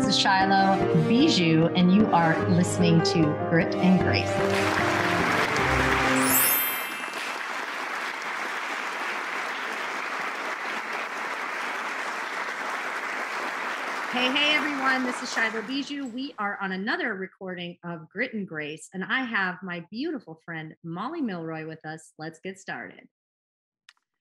This is Shylo Bijou, and you are listening to Grit and Grace. Hey, everyone. This is Shylo Bijou. We are on another recording of Grit and Grace, and I have my beautiful friend, Molly Milroy, with us. Let's get started.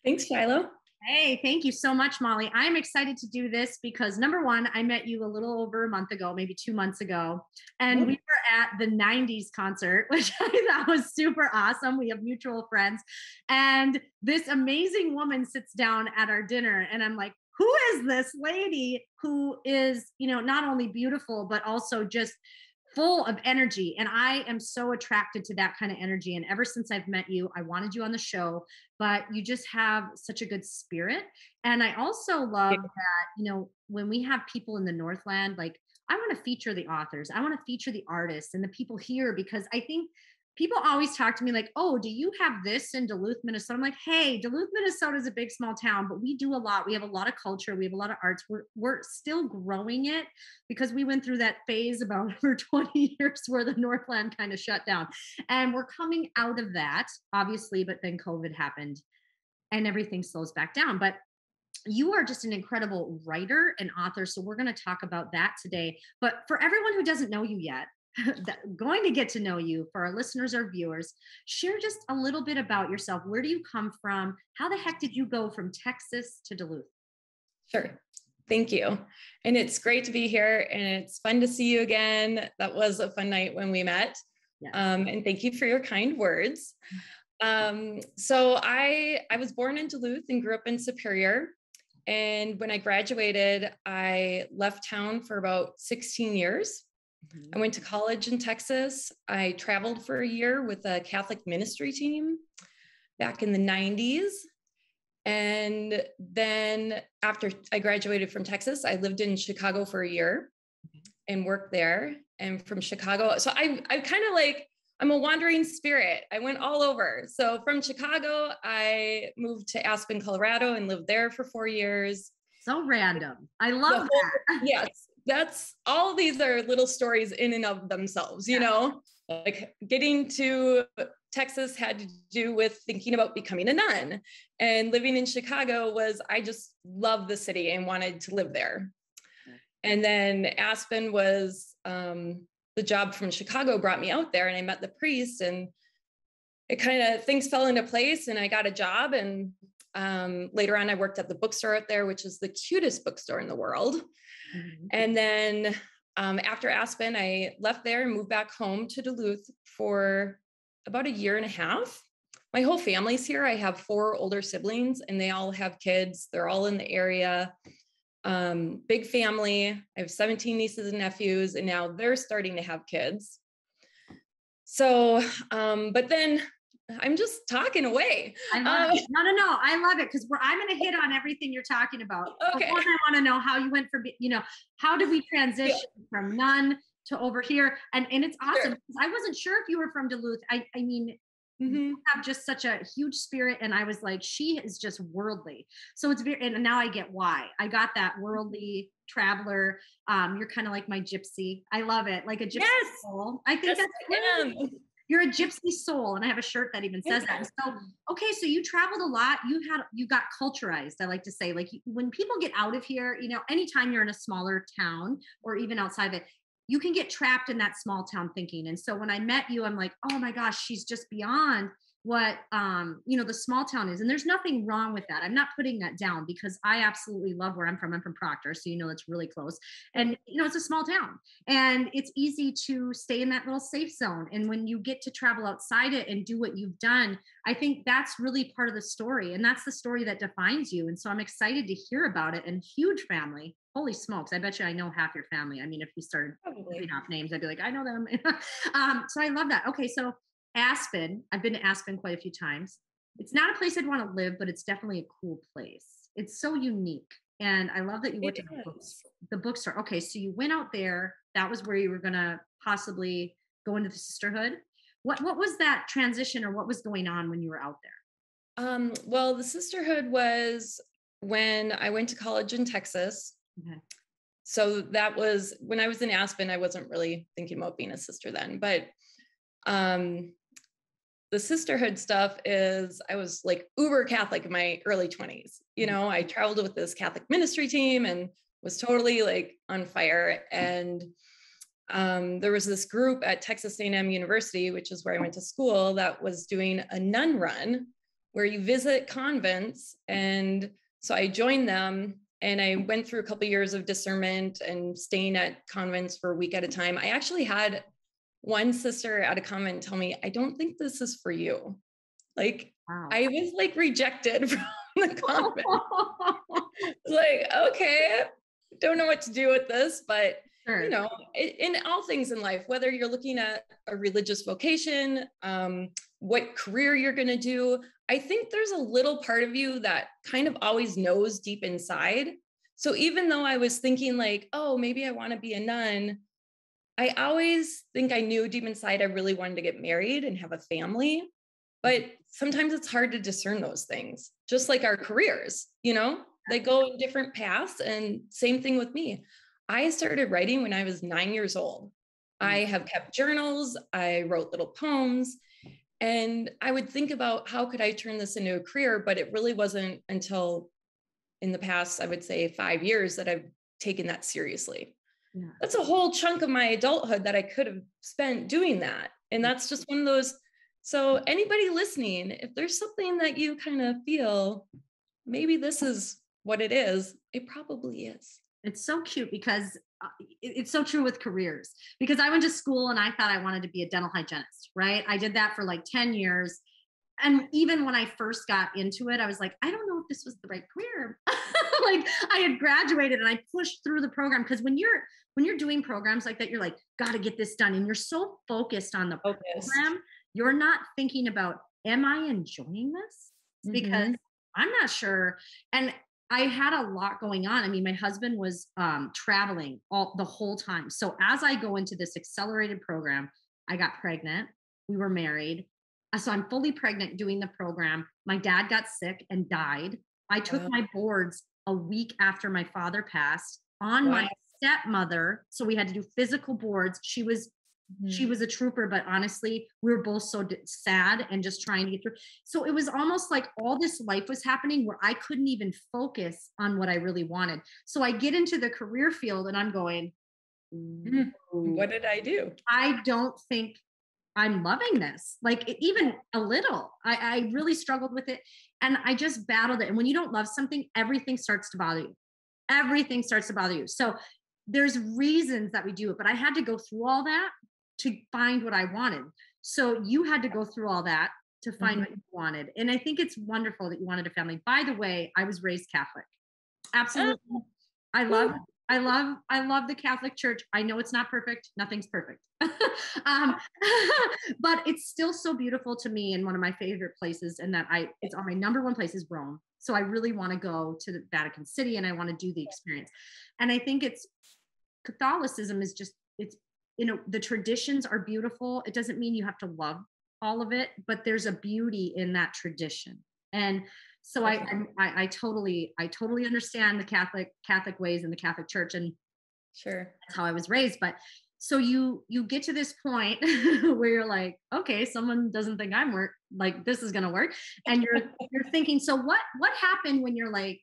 Thanks, Shylo. Hey, thank you so much, Molly. I'm excited to do this because number one, I met you a little over a month ago, maybe 2 months ago, and we were at the 90s concert, which I thought was super awesome. We have mutual friends, and this amazing woman sits down at our dinner, and I'm like, who is this lady who is, not only beautiful, but also just full of energy. And I am so attracted to that kind of energy. And ever since I've met you, I wanted you on the show, but you just have such a good spirit. And I also love that, when we have people in the Northland, like I want to feature the authors, I want to feature the artists and the people here, because I think people always talk to me like, oh, do you have this in Duluth, Minnesota? I'm like, hey, Duluth, Minnesota is a big, small town, but we do a lot. We have a lot of culture. We have a lot of arts. We're still growing it because we went through that phase about for 20 years where the Northland kind of shut down. And we're coming out of that, obviously, but then COVID happened and everything slows back down. But you are just an incredible writer and author. So we're going to talk about that today. But for everyone who doesn't know you yet, going to get to know you, for our listeners or viewers, share just a little bit about yourself. Where do you come from? How the heck did you go from Texas to Duluth? Sure. Thank you. And it's great to be here, and it's fun to see you again. That was a fun night when we met. Yes. And thank you for your kind words. So I was born in Duluth and grew up in Superior. And when I graduated, I left town for about 16 years. I went to college in Texas. I traveled for a year with a Catholic ministry team back in the 90s. And then after I graduated from Texas, I lived in Chicago for a year and worked there. And from Chicago, so I kind of like, I'm a wandering spirit. I went all over. So from Chicago, I moved to Aspen, Colorado, and lived there for 4 years. So random. I love that. Yes. That's all. These are little stories in and of themselves, like getting to Texas had to do with thinking about becoming a nun, and living in Chicago I just loved the city and wanted to live there. And then Aspen was, the job from Chicago brought me out there, and I met the priest, and it kind of, things fell into place, and I got a job. And later on, I worked at the bookstore out there, which is the cutest bookstore in the world. And then after Aspen, I left there and moved back home to Duluth for about a year and a half. My whole family's here. I have 4 older siblings, and they all have kids. They're all in the area. Big family. I have 17 nieces and nephews, and now they're starting to have kids. So, but then I'm just talking away. I love it. No. I love it, because I'm going to hit on everything you're talking about. Okay. But one, I want to know how you went from, how did we transition from nun to over here? And it's awesome. Sure. I wasn't sure if you were from Duluth. I mean, you have just such a huge spirit. And I was like, she is just worldly. So it's very, and now I get why. I got that worldly traveler. You're kind of like my gypsy. I love it. Like a gypsy soul. I think that's you're a gypsy soul. And I have a shirt that even says that. So, okay. So you traveled a lot. You got culturized. I like to say, like, when people get out of here, anytime you're in a smaller town or even outside of it, you can get trapped in that small town thinking. And so when I met you, I'm like, oh my gosh, she's just beyond what, the small town is. And there's nothing wrong with that. I'm not putting that down, because I absolutely love where I'm from. I'm from Proctor. So, it's really close. And, it's a small town, and it's easy to stay in that little safe zone. And when you get to travel outside it and do what you've done, I think that's really part of the story. And that's the story that defines you. And so I'm excited to hear about it. And huge family. Holy smokes. I bet you I know half your family. I mean, if you started reading off names, I'd be like, I know them. So I love that. Okay. So Aspen, I've been to Aspen quite a few times. It's not a place I'd want to live, but it's definitely a cool place. It's so unique. And I love that you went to the bookstore. Okay. So you went out there. That was where you were going to possibly go into the sisterhood. What was that transition, or what was going on when you were out there? Well, the sisterhood was when I went to college in Texas. Okay. so that was when I was in Aspen. I wasn't really thinking about being a sister then, but the sisterhood stuff is, I was like uber Catholic in my early 20s. You know, I traveled with this Catholic ministry team and was totally like on fire. And there was this group at Texas A&M University, which is where I went to school, that was doing a nun run where you visit convents. And so I joined them, and I went through a couple of years of discernment and staying at convents for a week at a time. I actually had one sister at a convent tell me, I don't think this is for you. Like, wow. I was like rejected from the convent. Like, okay, don't know what to do with this, but sure. You know, in all things in life, whether you're looking at a religious vocation, what career you're going to do, I think there's a little part of you that kind of always knows deep inside. So even though I was thinking like, oh, maybe I want to be a nun, I always think I knew deep inside I really wanted to get married and have a family. But sometimes it's hard to discern those things, just like our careers, you know, they go in different paths. And same thing with me. I started writing when I was 9 years old. I have kept journals. I wrote little poems, and I would think about how could I turn this into a career, but it really wasn't until in the past, I would say 5 years, that I've taken that seriously. Yeah. That's a whole chunk of my adulthood that I could have spent doing that. And that's just one of those. So anybody listening, if there's something that you kind of feel, maybe this is what it is, it probably is. It's so cute because it's so true with careers, because I went to school and I thought I wanted to be a dental hygienist, right? I did that for like 10 years. And even when I first got into it, I was like, I don't know if this was the right career. Like I had graduated and I pushed through the program, because when you're doing programs like that, you're like, got to get this done. And you're so focused on the program, you're not thinking about, am I enjoying this? Because I'm not sure. And I had a lot going on. I mean, my husband was traveling the whole time. So as I go into this accelerated program, I got pregnant. We were married. So I'm fully pregnant doing the program. My dad got sick and died. I took my boards a week after my father passed on my stepmother. So we had to do physical boards. She was a trooper, but honestly, we were both so sad and just trying to get through. So it was almost like all this life was happening where I couldn't even focus on what I really wanted. So I get into the career field and I'm going, what did I do? I don't think I'm loving this. Like even a little, I really struggled with it, and I just battled it. And when you don't love something, everything starts to bother you. Everything starts to bother you. So there's reasons that we do it, but I had to go through all that to find what I wanted. So you had to go through all that to find what you wanted. And I think it's wonderful that you wanted a family. By the way, I was raised Catholic. Absolutely. I love the Catholic Church. I know it's not perfect. Nothing's perfect. But it's still so beautiful to me, and one of my favorite places, and that it's on my number one place is Rome. So I really want to go to the Vatican City and I want to do the experience. And I think Catholicism is just, the traditions are beautiful. It doesn't mean you have to love all of it, but there's a beauty in that tradition. And so I totally understand the Catholic ways and the Catholic Church, and sure, that's how I was raised. But so you get to this point where you're like, okay, someone doesn't think this is going to work. And you're thinking, so what happened when you're like,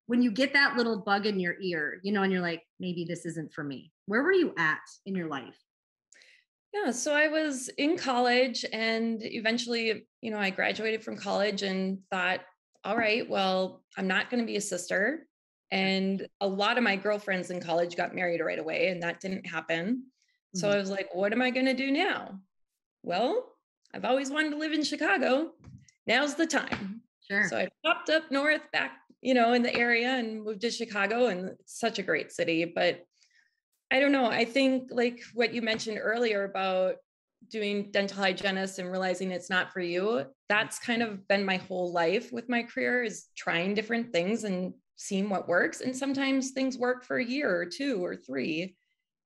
when you get that little bug in your ear, and you're like, maybe this isn't for me. Where were you at in your life? Yeah. So I was in college, and eventually, I graduated from college and thought, all right, well, I'm not going to be a sister. And a lot of my girlfriends in college got married right away, and that didn't happen. So I was like, what am I going to do now? Well, I've always wanted to live in Chicago. Now's the time. Sure. So I popped up north back, in the area, and moved to Chicago, and it's such a great city. But I don't know. I think like what you mentioned earlier about doing dental hygienist and realizing it's not for you, that's kind of been my whole life with my career, is trying different things and seeing what works. And sometimes things work for a year or 2 or 3,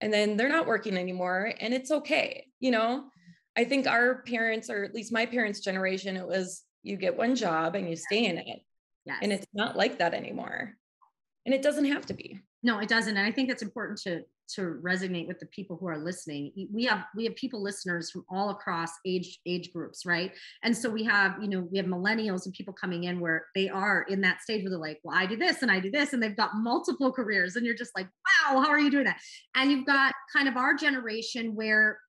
and then they're not working anymore. And it's okay. I think our parents, or at least my parents' generation, it was, you get one job and you stay in it. Yes. And it's not like that anymore. And it doesn't have to be. No, it doesn't. And I think it's important to resonate with the people who are listening. We have people listeners from all across age groups, right? And so we have millennials and people coming in where they are in that stage where they're like, well, I do this and I do this, and they've got multiple careers, and you're just like, wow, how are you doing that? And you've got kind of our generation where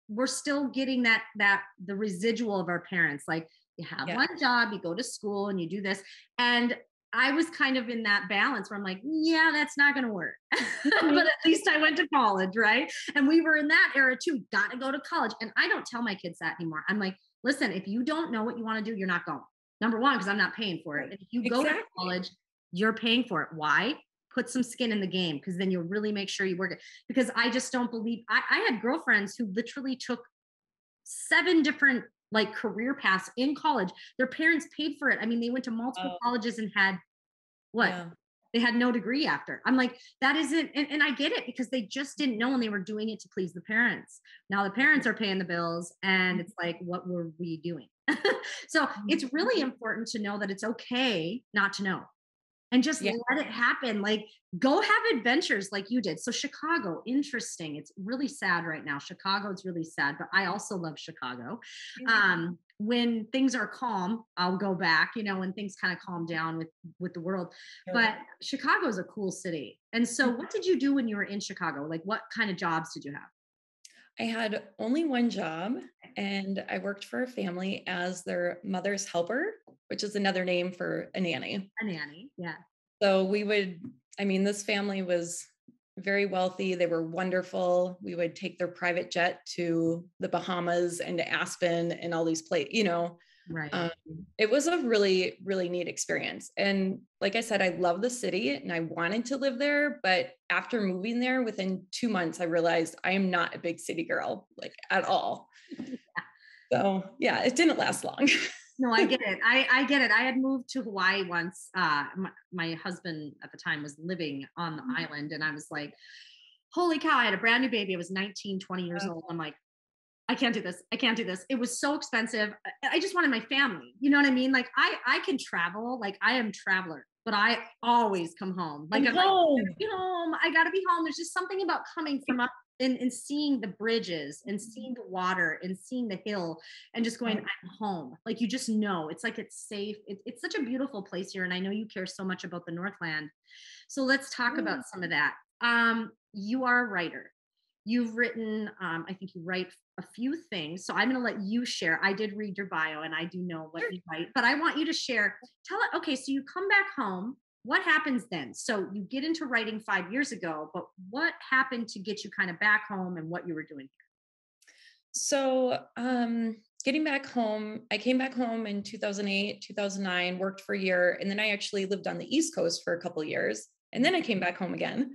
we're still getting the residual of our parents. Like, you have one job, you go to school and you do this. And I was kind of in that balance where I'm like, yeah, that's not going to work. But at least I went to college, right? And we were in that era too. Got to go to college. And I don't tell my kids that anymore. I'm like, listen, if you don't know what you want to do, you're not going. Number one, because I'm not paying for it. And if you go to college, you're paying for it. Why? Put some skin in the game, because then you'll really make sure you work it. Because I just don't believe, I had girlfriends who literally took 7 different like career paths in college. Their parents paid for it. I mean, they went to multiple colleges and had they had no degree after. I'm like, that isn't, and I get it, because they just didn't know, and they were doing it to please the parents. Now the parents are paying the bills, and it's like, what were we doing? So it's really important to know that it's okay not to know, and just let it happen. Like, go have adventures like you did. So Chicago, interesting. It's really sad right now. Chicago is really sad, but I also love Chicago. When things are calm, I'll go back, when things kind of calm down with the world. But Chicago is a cool city. And so what did you do when you were in Chicago? Like, what kind of jobs did you have? I had only one job, and I worked for a family as their mother's helper, which is another name for a nanny. A nanny, yeah. So this family was very wealthy. They were wonderful. We would take their private jet to the Bahamas and to Aspen and all these places, Right. It was a really, really neat experience. And like I said, I love the city and I wanted to live there. But after moving there, within 2 months, I realized I am not a big city girl, like, at all. So yeah, it didn't last long. No, I get it. I get it. I had moved to Hawaii once. My husband at the time was living on the island, and I was like, holy cow, I had a brand new baby. I was 19, 20 years old. I'm like, I can't do this. I can't do this. It was so expensive. I just wanted my family. You know what I mean? Like, I can travel. Like, I am a traveler, but I always come home. Like, I'm home. Like, be home. I got to be home. There's just something about coming from up and seeing the bridges and seeing the water and seeing the hill and just going, I'm home. Like, you just know, it's like, it's safe. It's such a beautiful place here. And I know you care so much about the Northland. So let's talk about some of that. You are a writer. You've written, I think you write a few things. So I'm going to let you share. I did read your bio and I do know what you write, but I want you to share. Tell it. Okay. So you come back home. What happens then? So you get into writing 5 years ago, but what happened to get you kind of back home and what you were doing here? So getting back home, I came back home in 2008, 2009, worked for a year. And then I actually lived on the East Coast for a couple of years. And then I came back home again,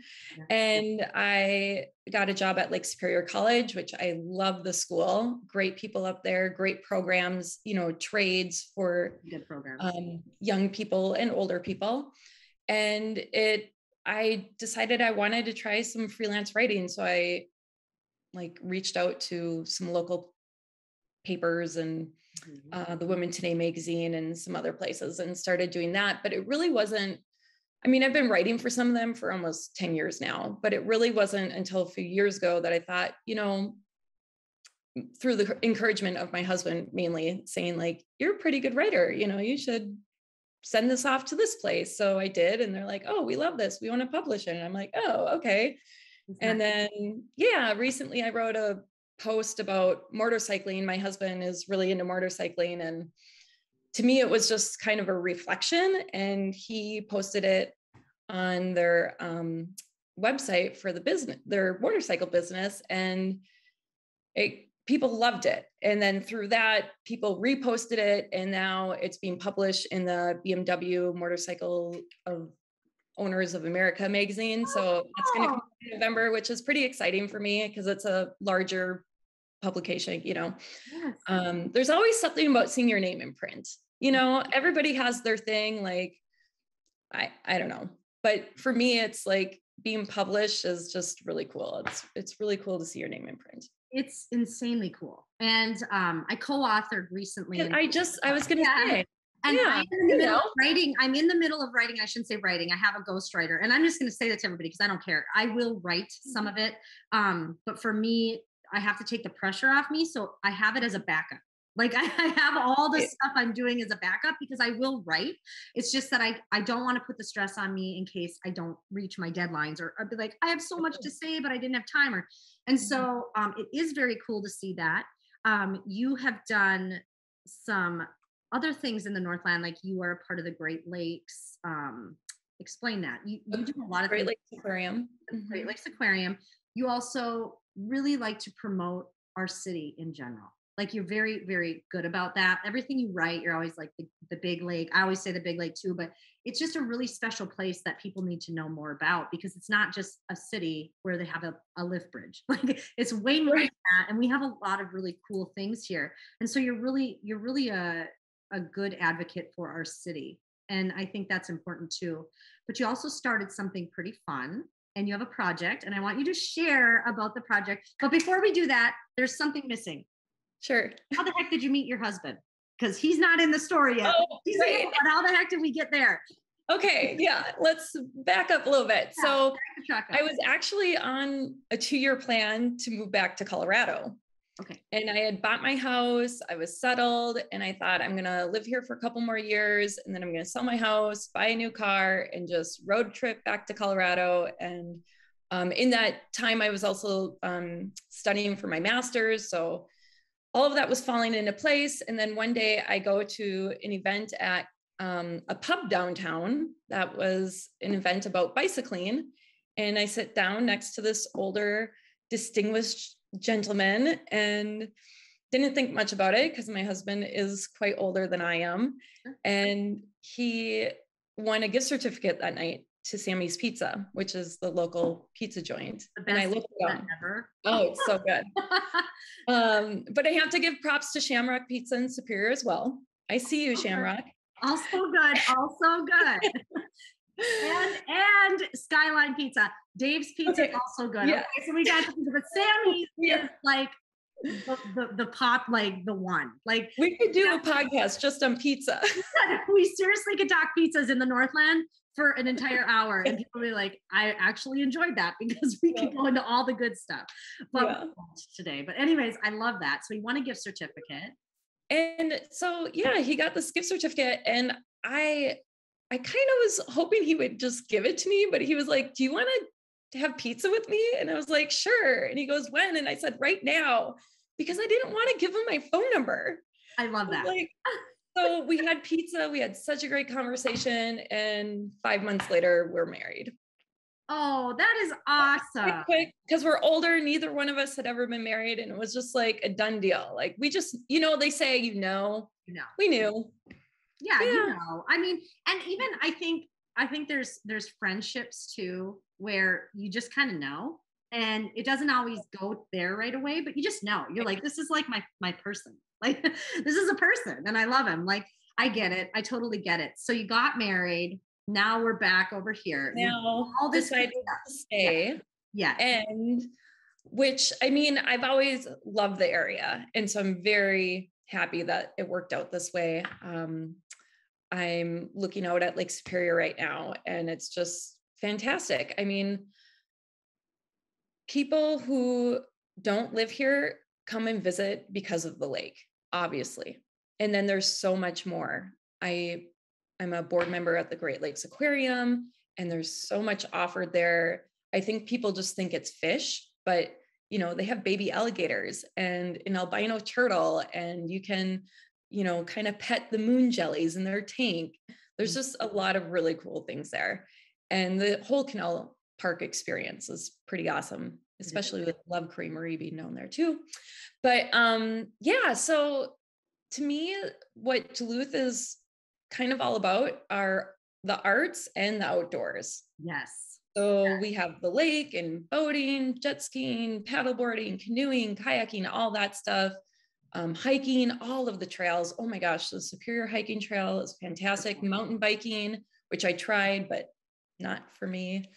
and I got a job at Lake Superior College, which I love the school. Great people up there, great programs, trades for young people and older people. And I decided I wanted to try some freelance writing. So I reached out to some local papers and the Women Today magazine and some other places and started doing that. But it really wasn't, I've been writing for some of them for almost 10 years now, but it really wasn't until a few years ago that I thought, through the encouragement of my husband, mainly saying you're a pretty good writer, you should send this off to this place. So I did. And they're like, oh, we love this. We want to publish it. And I'm like, oh, okay. And then, recently I wrote a post about motorcycling. My husband is really into motorcycling, and to me, it was just kind of a reflection, and he posted it on their website for the business, their motorcycle business, and people loved it. And then through that, people reposted it, and now it's being published in the BMW Motorcycle Owners of America magazine. So it's going to come in November, which is pretty exciting for me because it's a larger publication. Yes. There's always something about seeing your name in print. Everybody has their thing. I don't know, but for me, it's being published is just really cool. It's really cool to see your name in print. It's insanely cool. And I co-authored recently. I was going to say, And I'm in the middle of writing. I'm in the middle of writing. I shouldn't say writing. I have a ghostwriter, and I'm just going to say that to everybody because I don't care. I will write some of it. But for me, I have to take the pressure off me. So I have it as a backup. Like I have all the stuff I'm doing as a backup because I will write. It's just that I don't want to put the stress on me in case I don't reach my deadlines, or I'd be like, I have so much to say, but I didn't have time. And so it is very cool to see that. You have done some other things in the Northland, like you are a part of the Great Lakes. Explain that. You do a lot of Great Lakes Aquarium. Great Lakes Aquarium. You also really like to promote our city in general. Like you're very, very good about that. Everything you write, you're always like the big lake. I always say the big lake too, but it's just a really special place that people need to know more about because it's not just a city where they have a lift bridge. Like it's way more than that. And we have a lot of really cool things here. And so you're really a good advocate for our city. And I think that's important too. But you also started something pretty fun and you have a project, and I want you to share about the project. But before we do that, there's something missing. Sure. How the heck did you meet your husband? Because he's not in the story yet. Oh, right. But how the heck did we get there? Okay, yeah, let's back up a little bit. Yeah, so I was actually on a 2-year plan to move back to Colorado. Okay. And I had bought my house, I was settled, and I thought I'm gonna live here for a couple more years, and then I'm gonna sell my house, buy a new car, and just road trip back to Colorado. And in that time, I was also studying for my master's. So all of that was falling into place. And then one day I go to an event at a pub downtown that was an event about bicycling. And I sit down next to this older, distinguished gentleman and didn't think much about it because my husband is quite older than I am. And he won a gift certificate that night to Sammy's Pizza, which is the local pizza joint. And I looked at it ever. Oh, it's so good. But I have to give props to Shamrock Pizza in Superior as well. I see you, Shamrock. Also good, also good. and Skyline Pizza. Dave's Pizza is also good. Yeah. Okay, so we got to, but Sammy's is like the pop, like the one. Like we could do a podcast just on pizza. We seriously could talk pizzas in the Northland for an entire hour, and people be like, I actually enjoyed that because we could go into all the good stuff. But today. But anyways, I love that. So we want a gift certificate. And so he got this gift certificate, and I kind of was hoping he would just give it to me, but he was like, do you want to have pizza with me? And I was like, sure. And he goes, when? And I said, right now, because I didn't want to give him my phone number. I love that. So we had pizza. We had such a great conversation. And 5 months later, we're married. Oh, that is awesome. Because we're older. Neither one of us had ever been married. And it was just like a done deal. Like we just, they say, we knew. Yeah, I mean, and even I think there's friendships too, where you just kind of know, and it doesn't always go there right away, but you just know. You're like, this is like my person. Like this is a person, and I love him. Like I get it. I totally get it. So you got married. Now we're back over here. Now all this decided to stay. Yeah. And which, I mean, I've always loved the area. And so I'm very happy that it worked out this way. I'm looking out at Lake Superior right now, and it's just fantastic. I mean, people who don't live here come and visit because of the lake, obviously. And then there's so much more. I'm a board member at the Great Lakes Aquarium, and there's so much offered there. I think people just think it's fish, but they have baby alligators and an albino turtle, and you can, kind of pet the moon jellies in their tank. There's just a lot of really cool things there. And the whole canal park experience is pretty awesome, especially with Love Creamery being known there too. But so to me, what Duluth is kind of all about are the arts and the outdoors. Yes. So we have the lake and boating, jet skiing, paddleboarding, canoeing, kayaking, all that stuff. Hiking, all of the trails. Oh my gosh, the Superior hiking trail is fantastic. Mountain biking, which I tried, but not for me.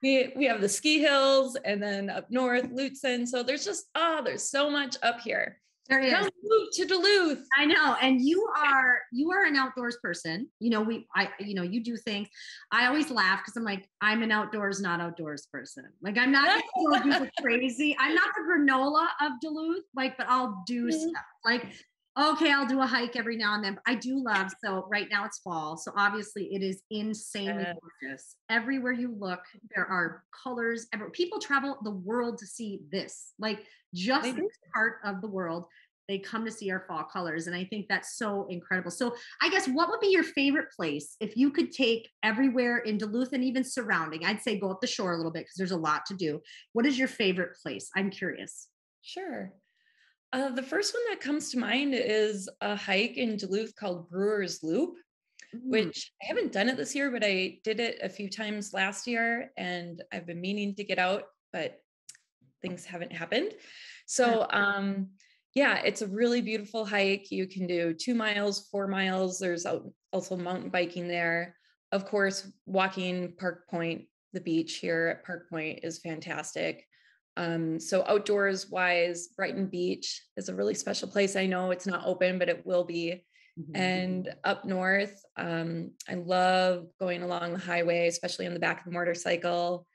we have the ski hills, and then up north, Lutsen. So there's just, there's so much up here. There is. Come move to Duluth. I know. And you are an outdoors person. You know, you do things. I always laugh because I'm like, I'm an outdoors, not outdoors person. Like I'm not gonna go do the crazy. I'm not the granola of Duluth, like, but I'll do stuff. Like, okay, I'll do a hike every now and then. But I do love, so right now it's fall. So obviously it is insanely gorgeous. Everywhere you look, there are colors. People travel the world to see this. Like just this part of the world, they come to see our fall colors. And I think that's so incredible. So I guess what would be your favorite place if you could take everywhere in Duluth and even surrounding? I'd say go up the shore a little bit because there's a lot to do. What is your favorite place? I'm curious. Sure. The first one that comes to mind is a hike in Duluth called Brewer's Loop, which I haven't done it this year, but I did it a few times last year and I've been meaning to get out, but things haven't happened. So, yeah, it's a really beautiful hike. You can do 2 miles, 4 miles. There's also mountain biking there. Of course, walking Park Point, the beach here at Park Point is fantastic. So outdoors wise, Brighton Beach is a really special place. I know it's not open, but it will be. And up north, I love going along the highway, especially on the back of the motorcycle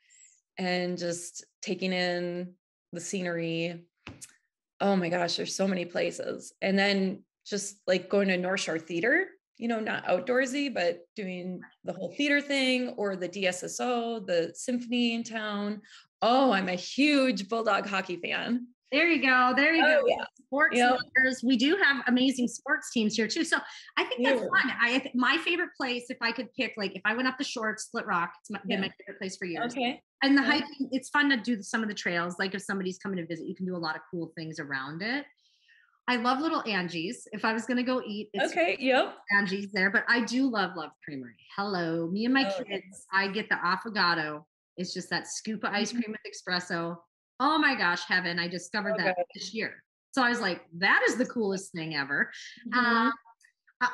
and just taking in the scenery. Oh my gosh, there's so many places. And then just like going to North Shore Theater, you know, not outdoorsy, but doing the whole theater thing or the DSSO, the symphony in town. Oh, I'm a huge Bulldog hockey fan. There you go. There you go. Yeah. Sports lovers. We do have amazing sports teams here too. So I think that's fun. My favorite place, if I could pick, like if I went up the shore, Split Rock, it's been my favorite place for years. Okay. And the hiking, it's fun to do some of the trails. Like if somebody's coming to visit, you can do a lot of cool things around it. I love Little Angie's. If I was going to go eat, it's Angie's there. But I do love Creamery. Hello. Me and my kids, I get the affogato. It's just that scoop of ice cream with espresso. Oh my gosh, heaven. I discovered that this year. So I was like, that is the coolest thing ever.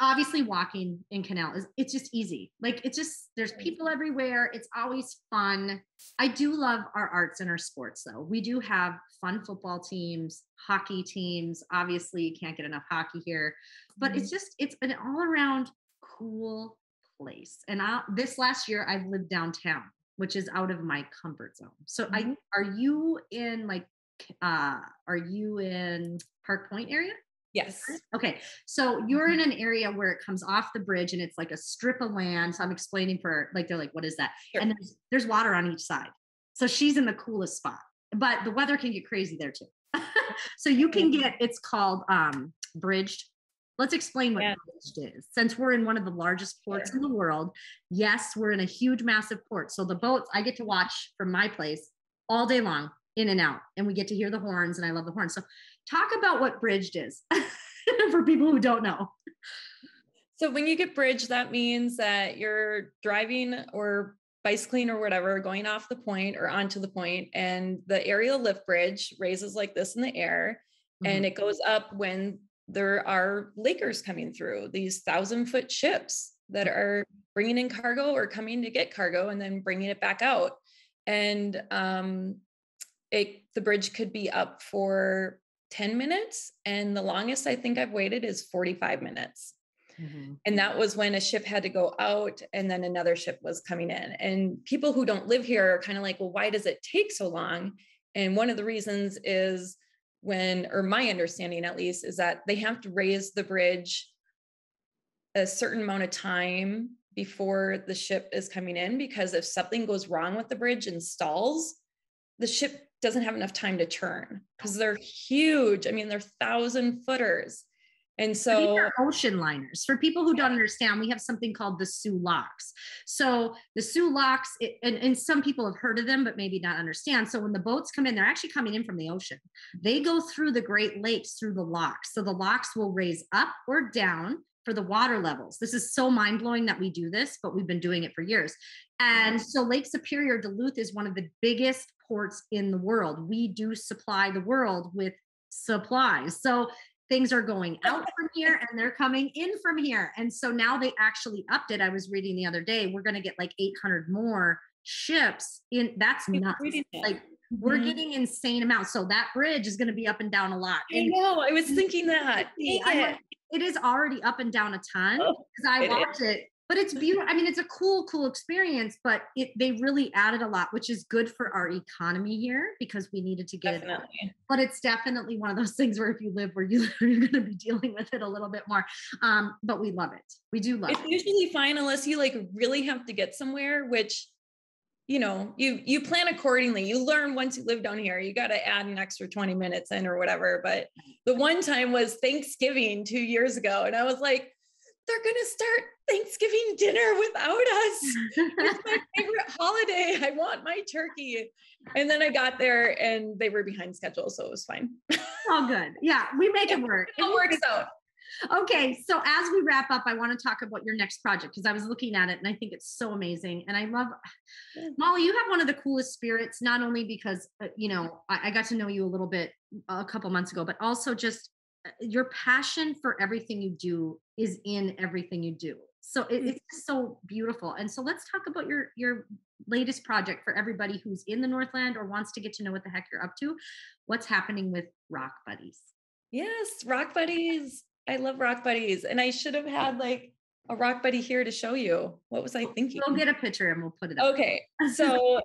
Obviously walking in Canal it's just easy. Like it's just, there's people everywhere. It's always fun. I do love our arts and our sports though. We do have fun football teams, hockey teams. Obviously you can't get enough hockey here, but it's an all around cool place. And this last year I've lived downtown, which is out of my comfort zone. So are you in Park Point area? Yes. Okay. So you're in an area where it comes off the bridge and it's like a strip of land. So I'm explaining they're like, what is that? Sure. And there's water on each side. So she's in the coolest spot, but the weather can get crazy there too. So you can it's called bridged. Let's explain what bridged is. Since we're in one of the largest ports in the world, yes, we're in a huge, massive port. So the boats I get to watch from my place all day long, in and out, and we get to hear the horns, and I love the horns. So talk about what bridged is for people who don't know. So when you get bridged, that means that you're driving or bicycling or whatever, going off the point or onto the point, and the aerial lift bridge raises like this in the air, and it goes up when there are lakers coming through, these 1,000-foot ships that are bringing in cargo or coming to get cargo and then bringing it back out. And the bridge could be up for 10 minutes. And the longest I think I've waited is 45 minutes. And that was when a ship had to go out and then another ship was coming in. And people who don't live here are kind of like, well, why does it take so long? And one of the reasons is my understanding at least, is that they have to raise the bridge a certain amount of time before the ship is coming in, because if something goes wrong with the bridge and stalls, the ship doesn't have enough time to turn because they're huge. I mean, they're 1,000-footers. And so these are ocean liners. For people who don't understand, we have something called the Sioux Locks. So the Sioux Locks, and some people have heard of them, but maybe not understand. So when the boats come in, they're actually coming in from the ocean. They go through the Great Lakes through the locks. So the locks will raise up or down for the water levels. This is so mind-blowing that we do this, but we've been doing it for years. And so Lake Superior, Duluth is one of the biggest ports in the world. We do supply the world with supplies. So things are going out from here and they're coming in from here. And so now they actually upped it. I was reading the other day, we're going to get like 800 more ships in. That's nuts. Like we're getting insane amounts. So that bridge is going to be up and down a lot. I know. I was thinking that. It is already up and down a ton because I watched it. But it's beautiful. I mean, it's a cool experience, but they really added a lot, which is good for our economy here because we needed to get it. But it's definitely one of those things where if you live where you live, you're going to be dealing with it a little bit more. But we love it. We do love it. It's usually fine unless you like really have to get somewhere, which, you know, you plan accordingly. You learn once you live down here, you got to add an extra 20 minutes in or whatever. But the one time was Thanksgiving 2 years ago. And I was like, they're going to start Thanksgiving dinner without us. It's my favorite holiday. I want my turkey. And then I got there and they were behind schedule. So it was fine. All good. Yeah. We make it work. It works out. Okay. So as we wrap up, I want to talk about your next project because I was looking at it and I think it's so amazing. And I love, Molly, you have one of the coolest spirits, not only because, you know, I got to know you a little bit a couple months ago, but also just your passion for everything you do is in everything you do. So it's so beautiful. And so let's talk about your latest project for everybody who's in the Northland or wants to get to know what the heck you're up to. What's happening with Rock Buddies? Yes, Rock Buddies. I love Rock Buddies. And I should have had like a Rock Buddy here to show you. What was I thinking? We'll get a picture and we'll put it up. Okay. So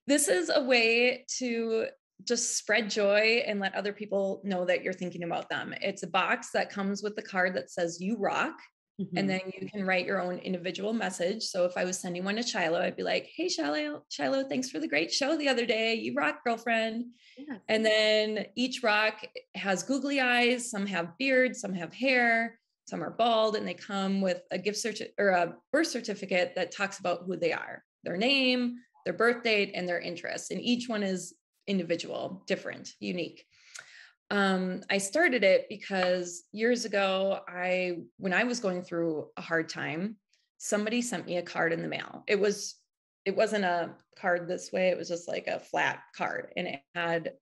this is a way to just spread joy and let other people know that you're thinking about them. It's a box that comes with the card that says you rock. Mm-hmm. And then you can write your own individual message. So if I was sending one to Shylo, I'd be like, hey, Shylo, thanks for the great show the other day. You rock, girlfriend. Yeah. And then each rock has googly eyes. Some have beards, some have hair, some are bald, and they come with a or a birth certificate that talks about who they are, their name, their birth date, and their interests. And each one is individual, different, unique. I started it because years ago, when I was going through a hard time, somebody sent me a card in the mail. It wasn't a card this way. It was just like a flat card, and it had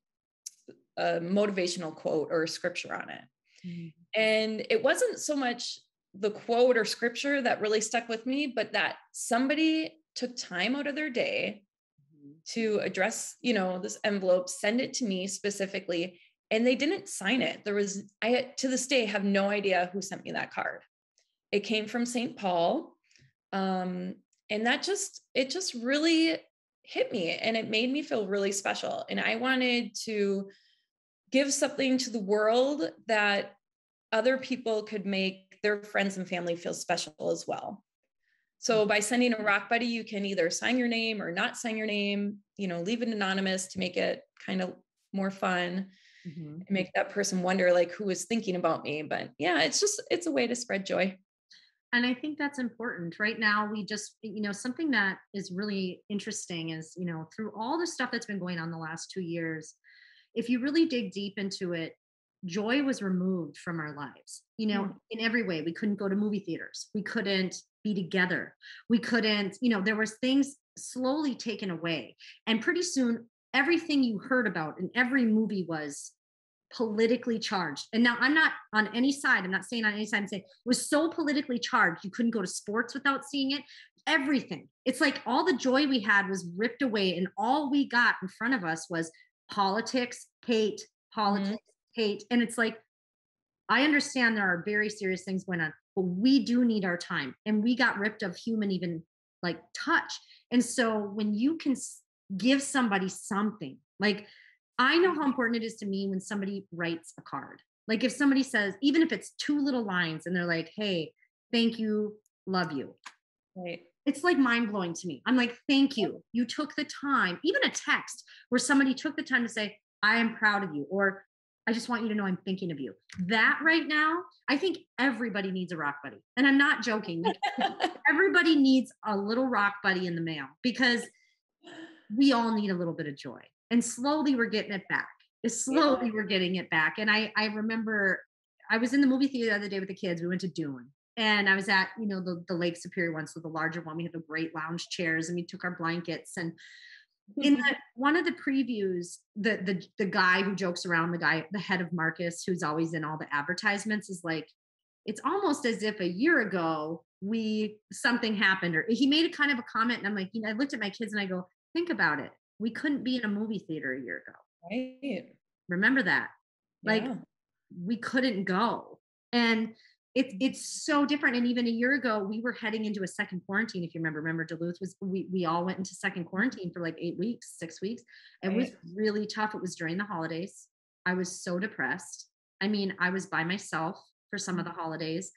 a motivational quote or scripture on it. Mm-hmm. And it wasn't so much the quote or scripture that really stuck with me, but that somebody took time out of their day to address, this envelope, send it to me specifically. And they didn't sign it. To this day, have no idea who sent me that card. It came from St. Paul. And it just really hit me, and it made me feel really special. And I wanted to give something to the world that other people could make their friends and family feel special as well. So by sending a Rock Buddy, you can either sign your name or not sign your name, leave it anonymous to make it kind of more fun. Mm-hmm. And make that person wonder like who was thinking about me. But yeah, it's a way to spread joy. And I think that's important. Right now, we just, something that is really interesting is, through all the stuff that's been going on the last 2 years, if you really dig deep into it, joy was removed from our lives, in every way. We couldn't go to movie theaters. We couldn't be together. We couldn't, there was things slowly taken away. And pretty soon, everything you heard about in every movie was politically charged. And now I'm not on any side. I'm not saying on any side. I'm saying it was so politically charged. You couldn't go to sports without seeing it. Everything. It's like all the joy we had was ripped away. And all we got in front of us was politics, hate. And it's like, I understand there are very serious things going on, but we do need our time. And we got ripped of human, even like touch. And so when you can give somebody something, like, I know how important it is to me when somebody writes a card. Like if somebody says, even if it's 2 little lines and they're like, hey, thank you, love you. Right. It's like mind blowing to me. I'm like, thank you. You took the time, even a text where somebody took the time to say, I am proud of you, or I just want you to know I'm thinking of you. That right now, I think everybody needs a Rock Buddy. And I'm not joking. Like, everybody needs a little Rock Buddy in the mail because we all need a little bit of joy. And slowly we're getting it back. We're getting it back. And I remember I was in the movie theater the other day with the kids. We went to Dune. And I was at, the Lake Superior one, so the larger one. We had the great lounge chairs, and we took our blankets. And in one of the previews, the guy who jokes around, the head of Marcus, who's always in all the advertisements, is like, it's almost as if a year ago something happened, or he made a kind of a comment. And I'm like, I looked at my kids and I go, think about it. we couldn't be in a movie theater a year ago. Right. Remember that? Like we couldn't go. And it's so different. And even a year ago, we were heading into a second quarantine. If you remember Duluth was, we all went into second quarantine for like 8 weeks, 6 weeks. It was really tough. It was during the holidays. I was so depressed. I mean, I was by myself for some of the holidays,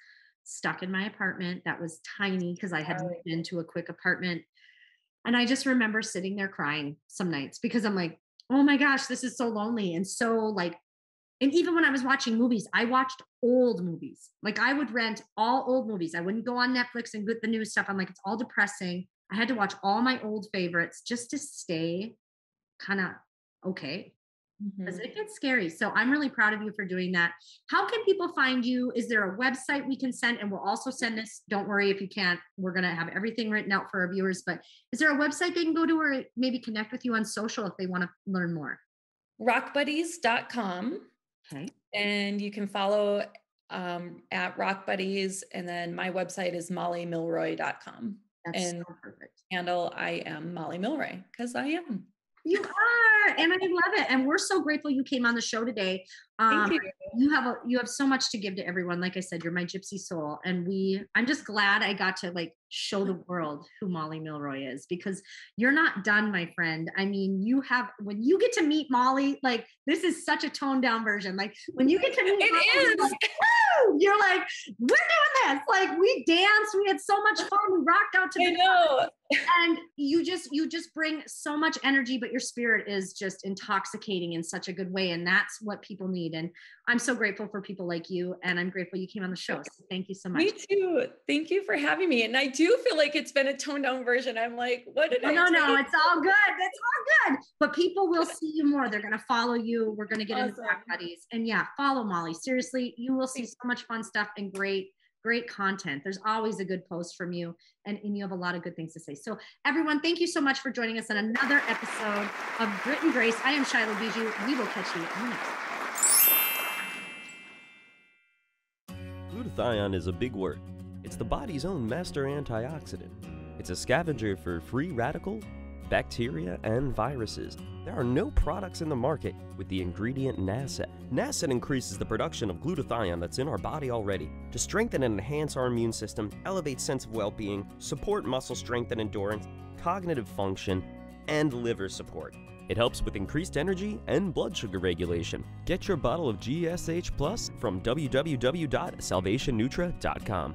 stuck in my apartment that was tiny because I had moved into a quick apartment. And I just remember sitting there crying some nights because I'm like, oh my gosh, this is so lonely. And so like, and even when I was watching movies, I watched old movies. Like I would rent all old movies. I wouldn't go on Netflix and get the new stuff. I'm like, it's all depressing. I had to watch all my old favorites just to stay kind of okay. Because it gets scary. So I'm really proud of you for doing that. How can people find you? Is there a website we can send? And we'll also send this. Don't worry if you can't. We're going to have everything written out for our viewers. But is there a website they can go to or maybe connect with you on social if they want to learn more? rockbuddies.com. Okay. And you can follow at Rock Buddies. And then my website is mollymilroy.com. That's and so perfect. Handle I am Molly Milroy because I am. You are, and I love it. And we're so grateful you came on the show today. Thank you. You have so much to give to everyone. Like I said, you're my gypsy soul. And I'm just glad I got to like show the world who Molly Milroy is, because you're not done, my friend. I mean, when you get to meet Molly, like this is such a toned down version. Like when you get to meet Molly, you're like, we're doing this. Like we danced, we had so much fun. We rocked out to the know. And you just bring so much energy, but your spirit is just intoxicating in such a good way. And that's what people need. And I'm so grateful for people like you. And I'm grateful you came on the show. So thank you so much. Me too. Thank you for having me. And I do feel like it's been a toned down version. I'm like, what did I do? No, it's all good. It's all good. But people will see you more. They're going to follow you. We're going to get into Rock Buddies. And yeah, follow Molly. Seriously, you will see so much fun stuff and great content. There's always a good post from you and you have a lot of good things to say. So everyone, thank you so much for joining us on another episode of Grit and Grace. I am Shylo. We will catch you on the next one. Glutathione is a big word. It's the body's own master antioxidant. It's a scavenger for free radical, bacteria, and viruses. There are no products in the market with the ingredient NASET. NASET increases the production of glutathione that's in our body already to strengthen and enhance our immune system, elevate sense of well-being, support muscle strength and endurance, cognitive function, and liver support. It helps with increased energy and blood sugar regulation. Get your bottle of GSH Plus from www.salvationnutra.com.